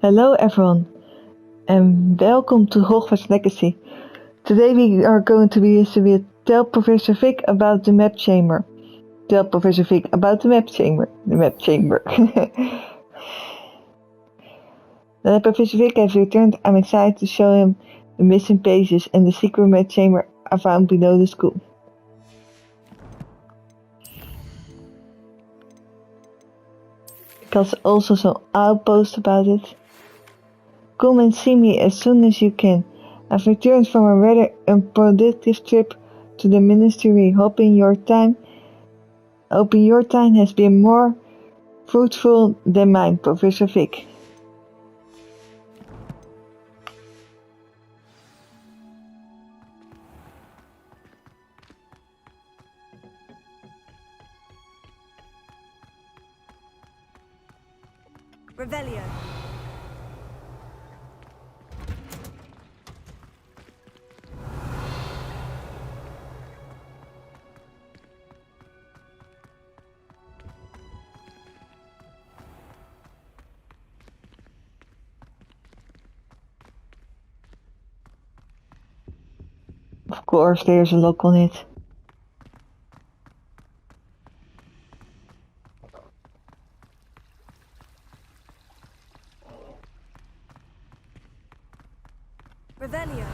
Hello everyone, and welcome to Hogwarts Legacy. Today we are going to be tell Professor Vic about the map chamber. Tell Professor Vic about the map chamber. The map chamber. Now that Professor Vic has returned, I'm excited to show him the missing pages and the secret map chamber I found below the school. There's also some outpost about it. Come and see me as soon as you can. I've returned from a rather unproductive trip to the ministry, hoping your time has been more fruitful than mine, Professor Vic. Revelio. Of course, there's a lock on it. Revelio.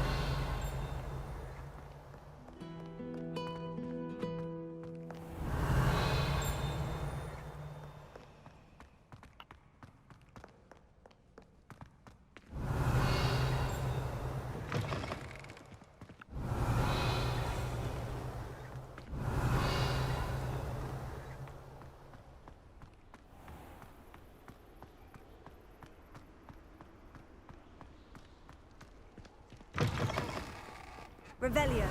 Revelio.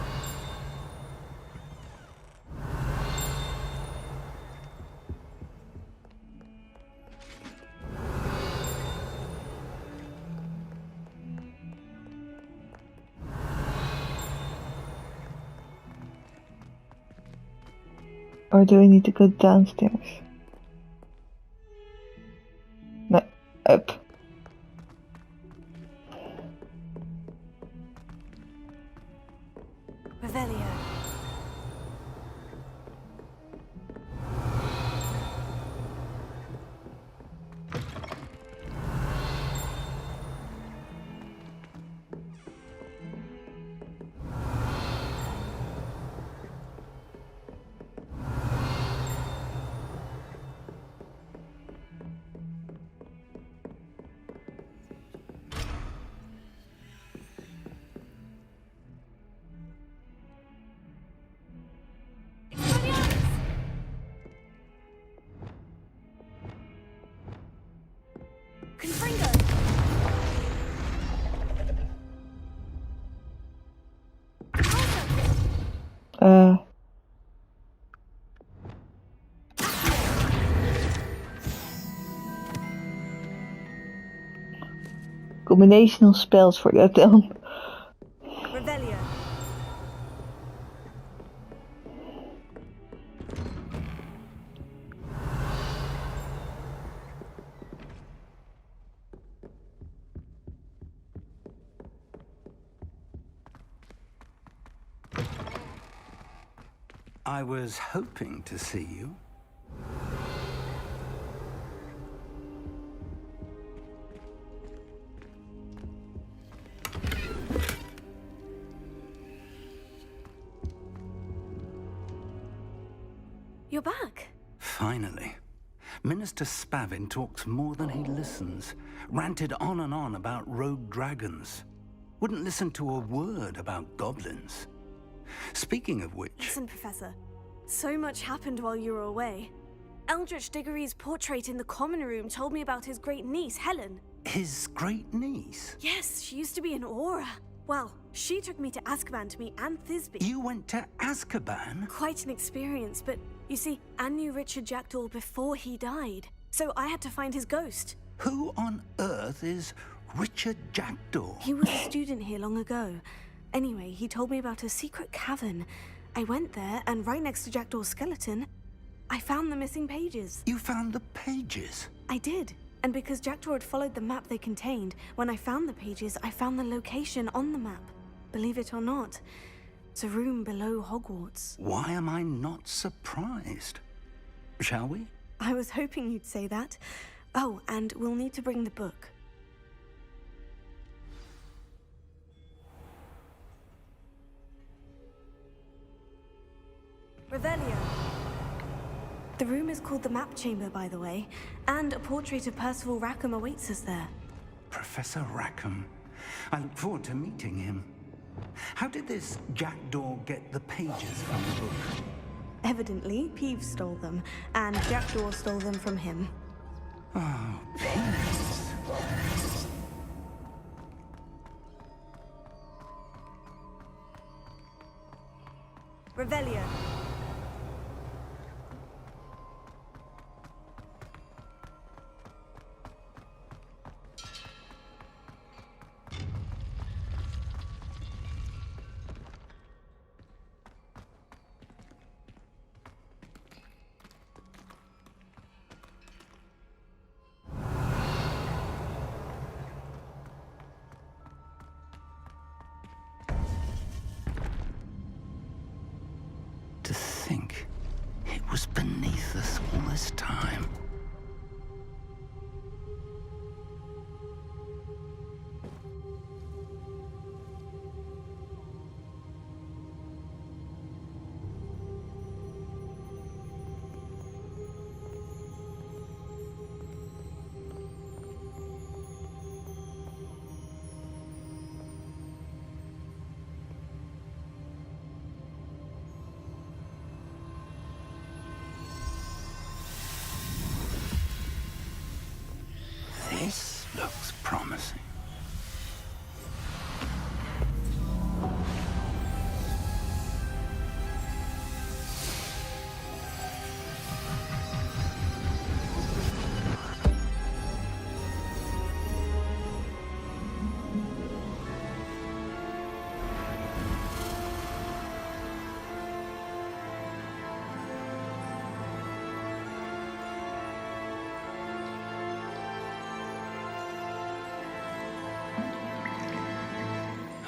Or do we need to go downstairs? No, up. Revelio. Confringo! Combinational spells for that then. Revelio. I was hoping to see you. You're back. Finally. Minister Spavin talks more than he listens. Ranted on and on about rogue dragons. Wouldn't listen to a word about goblins. Speaking of which... Listen, Professor. So much happened while you were away. Eldritch Diggory's portrait in the common room told me about his great niece, Helen. His great niece? Yes, she used to be an aura. Well, she took me to Azkaban to meet Anne Thisbe. You went to Azkaban? Quite an experience, but you see, Anne knew Richard Jackdaw before he died. So I had to find his ghost. Who on earth is Richard Jackdaw? He was a student here long ago. Anyway, he told me about a secret cavern. I went there, and right next to Jackdaw's skeleton, I found the missing pages. You found the pages? I did. And because Jackdaw had followed the map they contained, when I found the pages, I found the location on the map. Believe it or not, it's a room below Hogwarts. Why am I not surprised? Shall we? I was hoping you'd say that. Oh, and we'll need to bring the book. Revelio. The room is called the Map Chamber, by the way, and a portrait of Percival Rackham awaits us there. Professor Rackham. I look forward to meeting him. How did this Jackdaw get the pages from the book? Evidently, Peeves stole them, and Jackdaw stole them from him. Oh, Peeves. Revelio. To think it was beneath us all this time. This looks promising.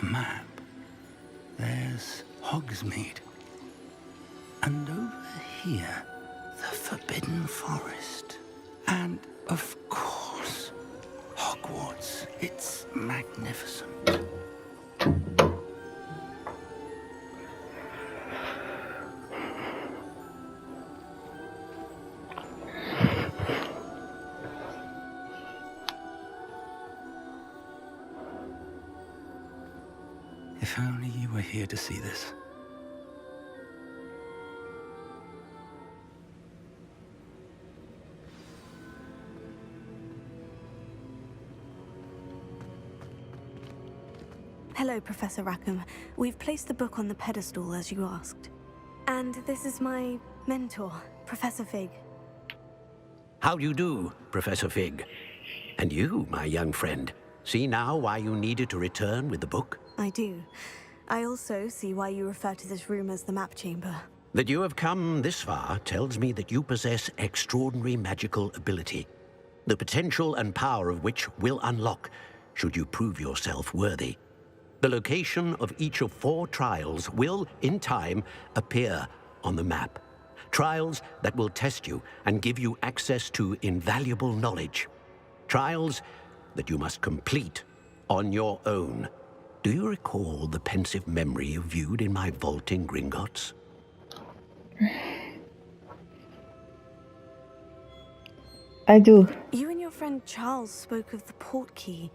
A map. There's Hogsmeade. And over here, the Forbidden Forest. And, of course, Hogwarts. It's magnificent. If only you were here to see this. Hello, Professor Rackham. We've placed the book on the pedestal, as you asked. And this is my mentor, Professor Fig. How do you do, Professor Fig? And you, my young friend, see now why you needed to return with the book? I do. I also see why you refer to this room as the Map Chamber. That you have come this far tells me that you possess extraordinary magical ability, the potential and power of which will unlock should you prove yourself worthy. The location of each of 4 trials will, in time, appear on the map. Trials that will test you and give you access to invaluable knowledge. Trials that you must complete on your own. Do you recall the pensive memory you viewed in my vault in Gringotts? I do. You and your friend Charles spoke of the portkey,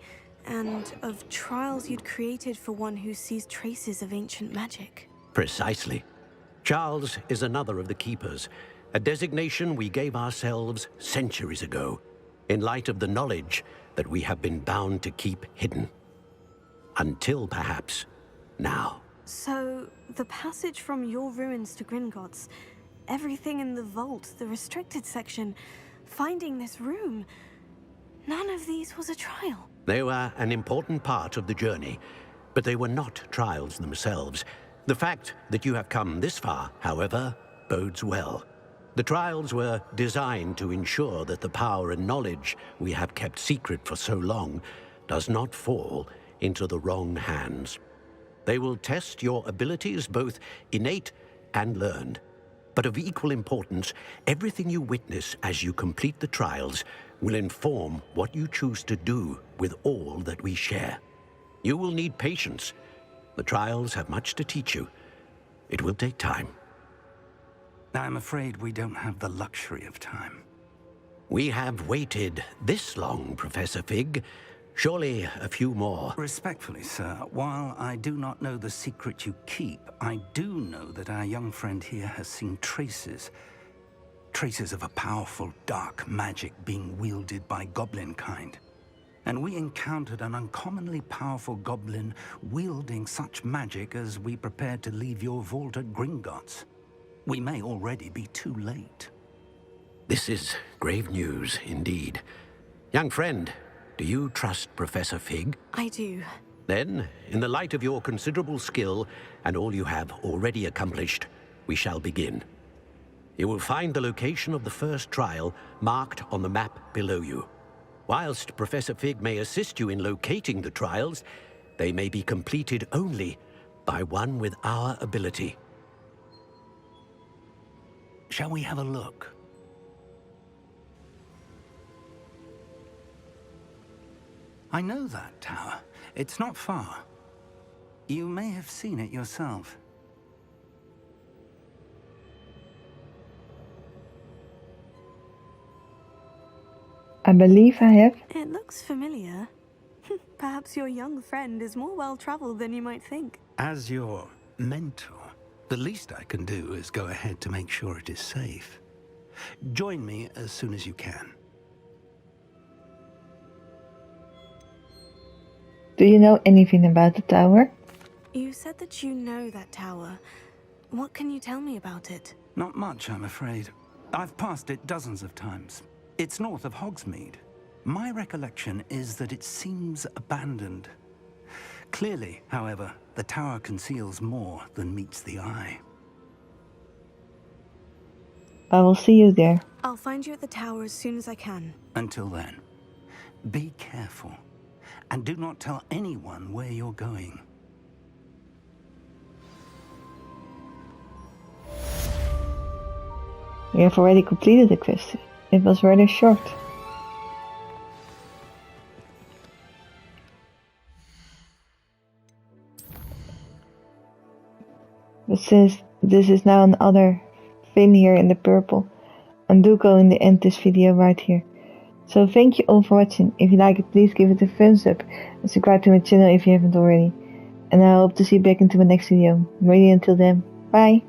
and of trials you'd created for one who sees traces of ancient magic. Precisely. Charles is another of the Keepers, a designation we gave ourselves centuries ago, in light of the knowledge that we have been bound to keep hidden. Until, perhaps, now. So, the passage from your ruins to Gringotts, everything in the vault, the restricted section, finding this room, none of these was a trial. They were an important part of the journey, but they were not trials themselves. The fact that you have come this far, however, bodes well. The trials were designed to ensure that the power and knowledge we have kept secret for so long does not fall into the wrong hands. They will test your abilities, both innate and learned. But of equal importance, everything you witness as you complete the trials will inform what you choose to do with all that we share. You will need patience. The trials have much to teach you. It will take time. I'm afraid we don't have the luxury of time. We have waited this long, Professor Fig. Surely a few more. Respectfully, sir, while I do not know the secret you keep, I do know that our young friend here has seen traces of a powerful dark magic being wielded by goblin kind. And we encountered an uncommonly powerful goblin wielding such magic as we prepared to leave your vault at Gringotts. We may already be too late. This is grave news indeed. Young friend, do you trust Professor Fig? I do. Then, in the light of your considerable skill and all you have already accomplished, we shall begin. You will find the location of the first trial marked on the map below you. Whilst Professor Fig may assist you in locating the trials, they may be completed only by one with our ability. Shall we have a look? I know that tower. It's not far. You may have seen it yourself. I believe I have. It looks familiar. Perhaps your young friend is more well-traveled than you might think. As your mentor, the least I can do is go ahead to make sure it is safe. Join me as soon as you can. Do you know anything about the tower? You said that you know that tower. What can you tell me about it? Not much, I'm afraid. I've passed it dozens of times. It's north of Hogsmeade. My recollection is that it seems abandoned. Clearly, however, the tower conceals more than meets the eye. I will see you there. I'll find you at the tower as soon as I can. Until then, be careful, and do not tell anyone where you're going. We have already completed the quest. It was rather short. But since this is now another thing here in the purple, and do go in the end this video right here. So thank you all for watching. If you like it, please give it a thumbs up and subscribe to my channel if you haven't already. And I hope to see you back into my next video. Ready until then. Bye!